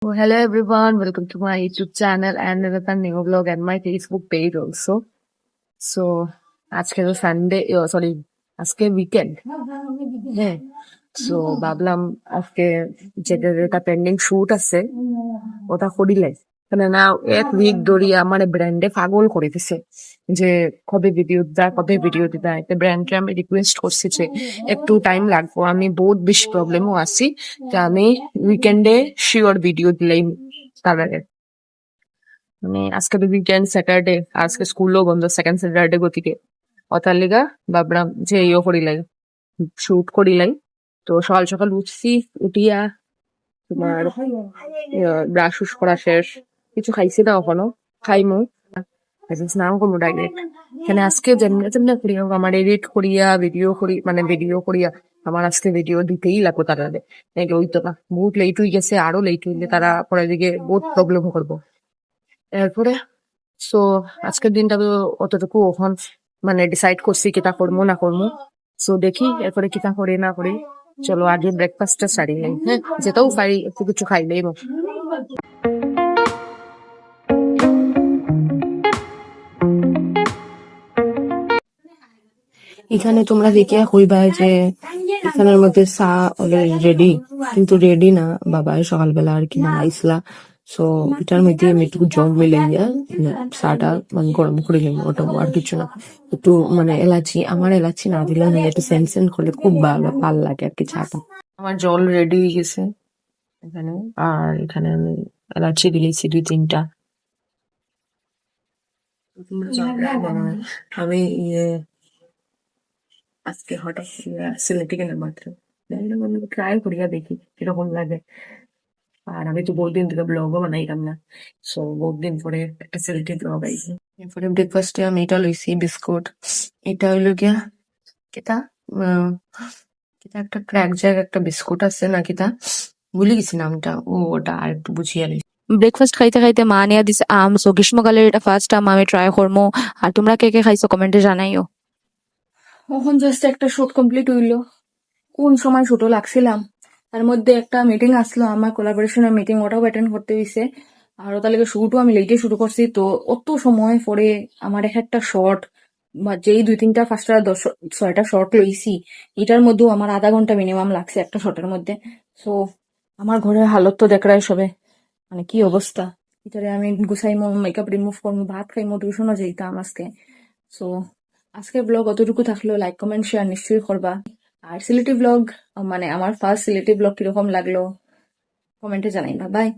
Oh, hello everyone, welcome to my YouTube channel and another new vlog and my Facebook page also. So, আজকে তো Sunday sorry আজকে weekend হ্যাঁ so ভাবলাম আজকে যেটা যেটা পেন্ডিং শুট আছে ওটা করিলাই মানে না এক উইক ধরিয়া আমার ব্র্যান্ডে পাগল করে দিছে যে কবে ভিডিও দিদা একটা ব্র্যান্ডে আমি রিকোয়েস্ট করছি যে একটু টাইম লাগবো আমি বহুত বেশি প্রবলেমও আছি যে আমি উইকেন্ডে শিওর ভিডিও দিলেই তারা মানে আজকে তো উইকেন্ড স্যাটারডে আজকে স্কুলও বন্ধ সেকেন্ড স্যাটারডে গতিকে অতার লিগা ভাবলাম যে করিলাই শুট করিলাই তো সকাল সকাল উঠছি উঠিয়া তোমার ব্রাশ উশ করা শেষ কিছু খাইছি না এখনো খাইমু স্নান করবো ডাইরেক্ট এখানে আজকে যেমনি যেমনি করিয়া হোক আমার এডিট করিয়া ভিডিও করিয়া আমার আজকে ভিডিও দিতেই লাগবো তারা নাইলে হইতো না বহুত লেট হয়ে গেছে আরো লেট হইলে তারা পরে দিকে বহুত প্রবলেম করবো এরপরে সো আজকের দিনটা তো অতটুকু ওখান মানে ডিসাইড করছি কিতা করবো না করবো সো দেখি এরপরে কিতা করি না করি চলো আগে ব্রেকফাস্টটা সারি নেই হ্যাঁ যেটাও পারি একটু কিছু খাইলেই মো এখানে তোমরা দেখে কইবা যে এখানের মধ্যে চা অলরেডি রেডি কিন্তু রেডি না বাবা সকালবেলা আর কি বানাইছিলা সো এটার মধ্যে আমি একটু জল মিলাইয়া চাটা মানে গরম করে নিলাম ওটা আর কিছু না একটু মানে আমার এলাচি না দিলে না একটু সেন্ট করলে খুব ভালো লাগে আর কি চাটা আমার জল রেডি হয়ে গেছে এখানে আর এখানে আমি এলাচি দিয়েছি 2-3টা আমি আজকে হঠাৎ সিলেটে গেলাম মাত্র ট্রাই করিয়া দেখি কিরকম লাগে আর আমি তো বহুত দিন থেকে ব্লগও বানাইলাম না সো বহুত দিন পরে একটা সিলেটে ব্লগ আইছি এরপরে ব্রেকফাস্টে আমি এটা লইছি বিস্কুট এটা হইলো গিয়া কিতা কিতা একটা ক্র্যাক জ্যাক একটা বিস্কুট আছে না কিতা ভুলে গেছি নামটা ওটা আর একটু বুঝিয়ে লইছি ব্রেকফাস্ট খাইতে খাইতে মা নিয়ে দিছে আম, সো গ্রীষ্মকালের এটা ফার্স্ট আম আমি ট্রাই করবো। আর তোমরা কে কে খাইছো কমেন্টে জানাইও। এখন জাস্ট একটা শুট কমপ্লিট হইলো কোন সময় শুটও লাগছিলাম তার মধ্যে একটা মিটিং আসলো আমার কোলাবোরেশনের মিটিং ওটাও অ্যাটেন্ড করতে হইছে আর তার লেগে শুটও আমি লেটে শুরু করছি তো অত সময় পরে আমার একটা শর্ট বা যেই 2-3টা 5টা 6টা শর্ট লইছি এটার মধ্যেও আমার আধা ঘন্টা মিনিমাম লাগছে একটা শর্টের মধ্যে সো আমার ঘরের হালত তো দেখরাই সবে মানে কি অবস্থা এটারে আমি গুছাইমো মেকআপ রিমুভ করবো ভাত খাইমো টিউশনও যেতাম আজকে সো আজকের ব্লগ অতটুকু থাকলো লাইক কমেন্ট শেয়ার নিশ্চয়ই করবা আর সিলেটি ব্লগ মানে আমার ফার্স্ট সিলেটি ব্লগ কিরকম লাগলো কমেন্টে জানাইবা বাই